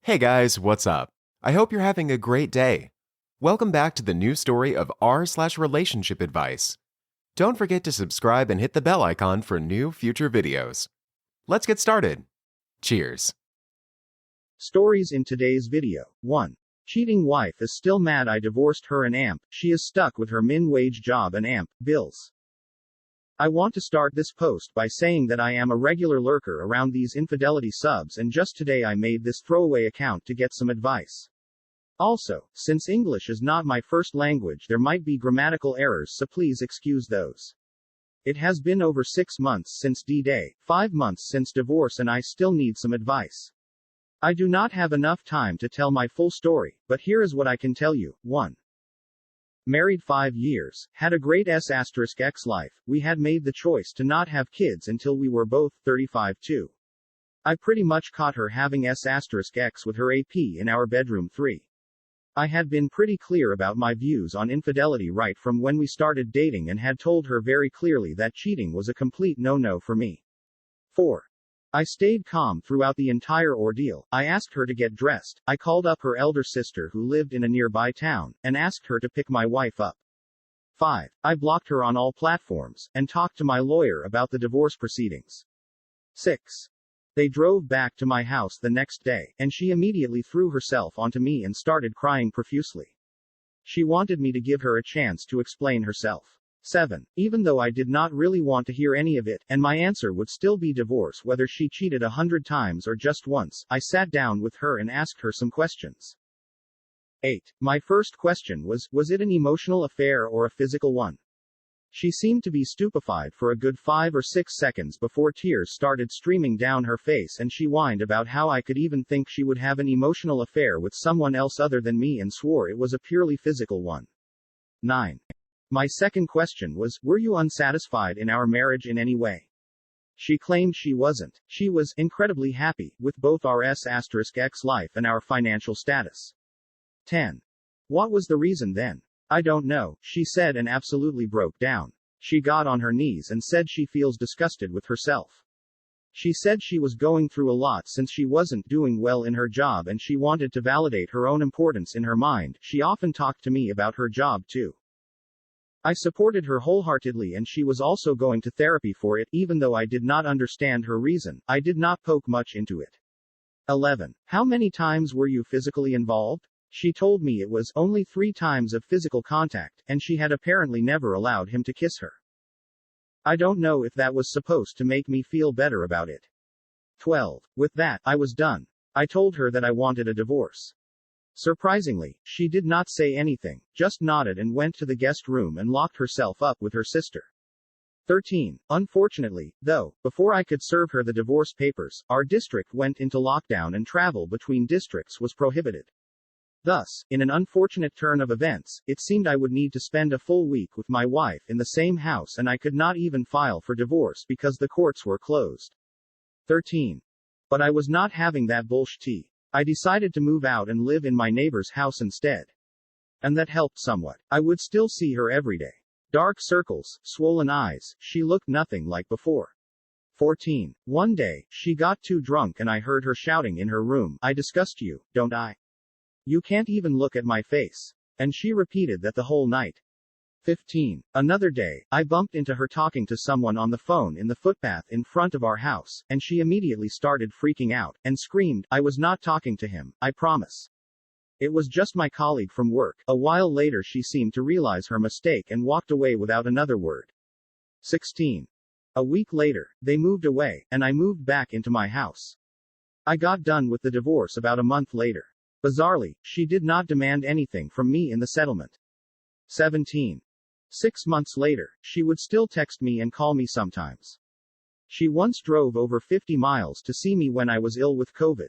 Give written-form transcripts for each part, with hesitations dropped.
Hey guys, what's up? I hope you're having a great day. Welcome back to the new story of r/relationship advice. Don't forget to subscribe and hit the bell icon for new future videos. Let's get started. Cheers. Stories in today's video. 1. Cheating wife is still mad I divorced her and AMP, she is stuck with her min-wage job and AMP bills. I want to start this post by saying that I am a regular lurker around these infidelity subs and just today I made this throwaway account to get some advice. Also, since English is not my first language there might be grammatical errors so please excuse those. It has been over 6 months since D-Day, 5 months since divorce and I still need some advice. I do not have enough time to tell my full story, but here is what I can tell you. 1. Married 5 years, had a great S**x life, we had made the choice to not have kids until we were both 35 too. I pretty much caught her having S**x with her AP in our bedroom 3. I had been pretty clear about my views on infidelity right from when we started dating and had told her very clearly that cheating was a complete no-no for me. 4. I stayed calm throughout the entire ordeal. I asked her to get dressed. I called up her elder sister who lived in a nearby town, and asked her to pick my wife up. 5. I blocked her on all platforms, and talked to my lawyer about the divorce proceedings. 6. They drove back to my house the next day, and she immediately threw herself onto me and started crying profusely. She wanted me to give her a chance to explain herself. 7. Even though I did not really want to hear any of it, and my answer would still be divorce whether she cheated 100 times or just once, I sat down with her and asked her some questions. 8. My first question was it an emotional affair or a physical one? She seemed to be stupefied for a good 5 or 6 seconds before tears started streaming down her face and she whined about how I could even think she would have an emotional affair with someone else other than me and swore it was a purely physical one. 9. My second question was, were you unsatisfied in our marriage in any way? She claimed she wasn't. She was incredibly happy with both our S**x life and our financial status. 10. What was the reason then? I don't know, she said and absolutely broke down. She got on her knees and said she feels disgusted with herself. She said she was going through a lot since she wasn't doing well in her job and she wanted to validate her own importance in her mind. She often talked to me about her job too. I supported her wholeheartedly and she was also going to therapy for it, even though I did not understand her reason. I did not poke much into it. 11. How many times were you physically involved? She told me it was only 3 times of physical contact, and she had apparently never allowed him to kiss her. I don't know if that was supposed to make me feel better about it. 12. With that, I was done. I told her that I wanted a divorce. Surprisingly, she did not say anything, just nodded and went to the guest room and locked herself up with her sister. 13. Unfortunately, though, before I could serve her the divorce papers, our district went into lockdown and travel between districts was prohibited. Thus, in an unfortunate turn of events, it seemed I would need to spend a full week with my wife in the same house and I could not even file for divorce because the courts were closed. 13. But I was not having that bullshit. I decided to move out and live in my neighbor's house instead. And that helped somewhat. I would still see her every day. Dark circles, swollen eyes, she looked nothing like before. 14. One day, she got too drunk and I heard her shouting in her room, I disgust you, don't I? You can't even look at my face. And she repeated that the whole night. 15. Another day, I bumped into her talking to someone on the phone in the footpath in front of our house, and she immediately started freaking out, and screamed, I was not talking to him, I promise. It was just my colleague from work. A while later she seemed to realize her mistake and walked away without another word. 16. A week later, they moved away, and I moved back into my house. I got done with the divorce about a month later. Bizarrely, she did not demand anything from me in the settlement. 17. 6 months later, she would still text me and call me sometimes. She once drove over 50 miles to see me when I was ill with COVID.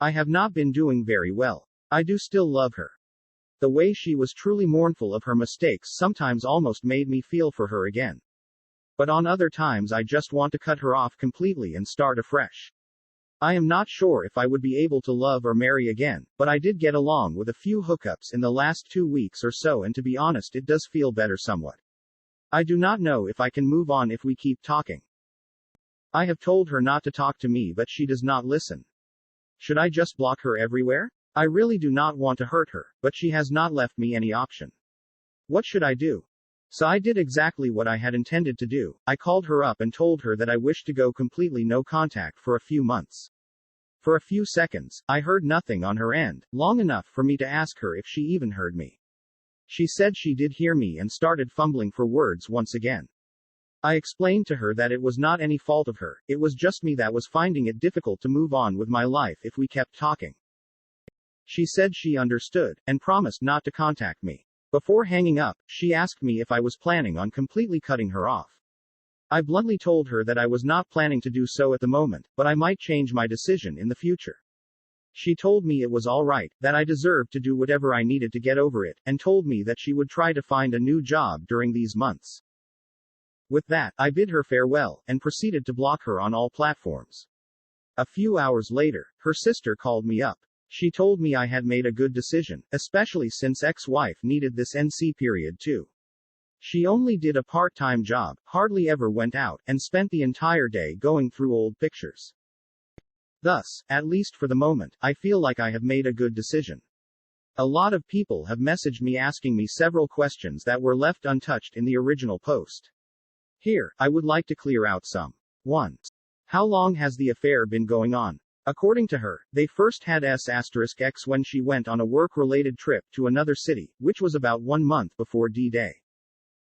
I have not been doing very well. I do still love her. The way she was truly mournful of her mistakes sometimes almost made me feel for her again. But on other times I just want to cut her off completely and start afresh. I am not sure if I would be able to love or marry again, but I did get along with a few hookups in the last 2 weeks or so and to be honest it does feel better somewhat. I do not know if I can move on if we keep talking. I have told her not to talk to me but she does not listen. Should I just block her everywhere? I really do not want to hurt her, but she has not left me any option. What should I do? So I did exactly what I had intended to do. I called her up and told her that I wished to go completely no contact for a few months. For a few seconds, I heard nothing on her end, long enough for me to ask her if she even heard me. She said she did hear me and started fumbling for words once again. I explained to her that it was not any fault of her, it was just me that was finding it difficult to move on with my life if we kept talking. She said she understood, and promised not to contact me. Before hanging up, she asked me if I was planning on completely cutting her off. I bluntly told her that I was not planning to do so at the moment, but I might change my decision in the future. She told me it was alright, that I deserved to do whatever I needed to get over it, and told me that she would try to find a new job during these months. With that, I bid her farewell, and proceeded to block her on all platforms. A few hours later, her sister called me up. She told me I had made a good decision, especially since ex-wife needed this NC period too. She only did a part-time job, hardly ever went out, and spent the entire day going through old pictures. Thus, at least for the moment, I feel like I have made a good decision. A lot of people have messaged me asking me several questions that were left untouched in the original post. Here, I would like to clear out some. 1. How long has the affair been going on? According to her, they first had S*X when she went on a work-related trip to another city, which was about 1 month before D-Day.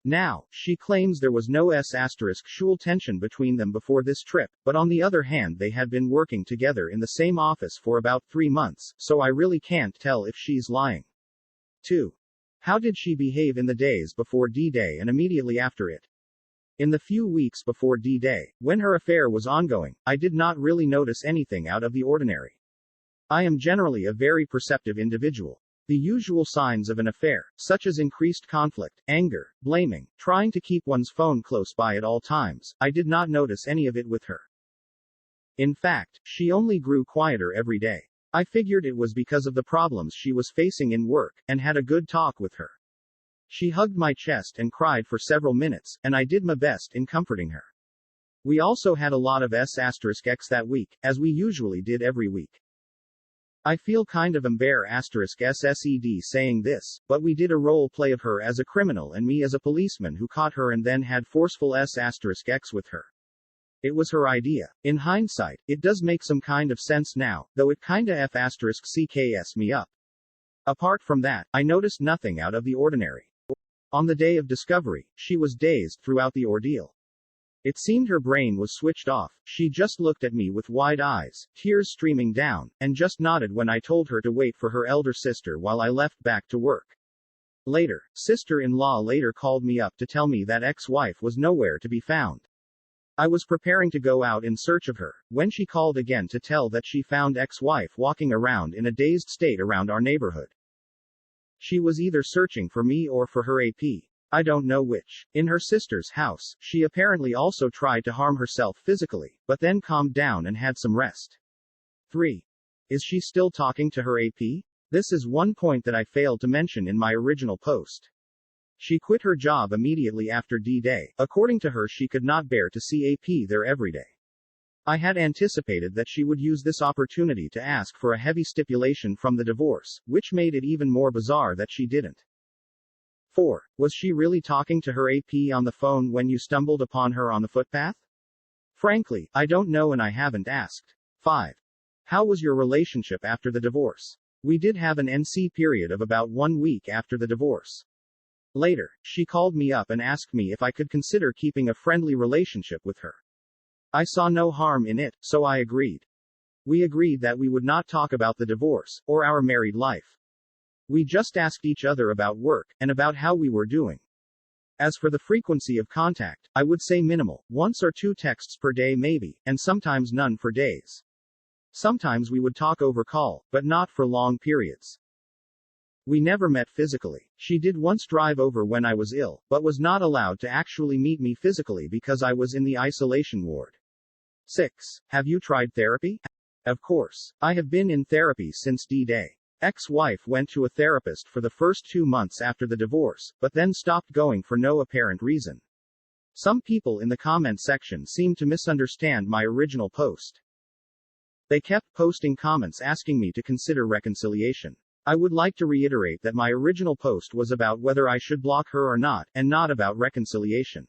Now, she claims there was no S***schul tension between them before this trip, but on the other hand they had been working together in the same office for about 3 months, so I really can't tell if she's lying. 2. How did she behave in the days before D-Day and immediately after it? In the few weeks before D-Day, when her affair was ongoing, I did not really notice anything out of the ordinary. I am generally a very perceptive individual. The usual signs of an affair, such as increased conflict, anger, blaming, trying to keep one's phone close by at all times, I did not notice any of it with her. In fact, she only grew quieter every day. I figured it was because of the problems she was facing in work, and had a good talk with her. She hugged my chest and cried for several minutes, and I did my best in comforting her. We also had a lot of S***X that week, as we usually did every week. I feel kind of **SSED saying this, but we did a role play of her as a criminal and me as a policeman who caught her and then had forceful S***X with her. It was her idea. In hindsight, it does make some kind of sense now, though it kinda F***CKS me up. Apart from that, I noticed nothing out of the ordinary. On the day of discovery, she was dazed throughout the ordeal. It seemed her brain was switched off. She just looked at me with wide eyes, tears streaming down, and just nodded when I told her to wait for her elder sister while I left back to work. Later, sister-in-law later called me up to tell me that ex-wife was nowhere to be found. I was preparing to go out in search of her, when she called again to tell that she found ex-wife walking around in a dazed state around our neighborhood. She was either searching for me or for her AP. I don't know which. In her sister's house, she apparently also tried to harm herself physically, but then calmed down and had some rest. 3. Is she still talking to her AP? This is one point that I failed to mention in my original post. She quit her job immediately after D-Day. According to her, she could not bear to see AP there every day. I had anticipated that she would use this opportunity to ask for a heavy stipulation from the divorce, which made it even more bizarre that she didn't. 4. Was she really talking to her AP on the phone when you stumbled upon her on the footpath? Frankly, I don't know and I haven't asked. 5. How was your relationship after the divorce? We did have an NC period of about 1 week after the divorce. Later, she called me up and asked me if I could consider keeping a friendly relationship with her. I saw no harm in it, so I agreed. We agreed that we would not talk about the divorce, or our married life. We just asked each other about work, and about how we were doing. As for the frequency of contact, I would say minimal, 1 or 2 texts per day maybe, and sometimes none for days. Sometimes we would talk over call, but not for long periods. We never met physically. She did once drive over when I was ill, but was not allowed to actually meet me physically because I was in the isolation ward. 6. Have you tried therapy? Of course. I have been in therapy since D-Day. Ex-wife went to a therapist for the first 2 months after the divorce, but then stopped going for no apparent reason. Some people in the comment section seem to misunderstand my original post. They kept posting comments asking me to consider reconciliation. I would like to reiterate that my original post was about whether I should block her or not, and not about reconciliation.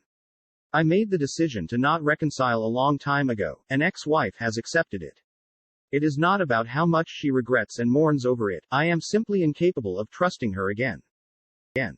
I made the decision to not reconcile a long time ago, and ex-wife has accepted it. It is not about how much she regrets and mourns over it. I am simply incapable of trusting her again. Again.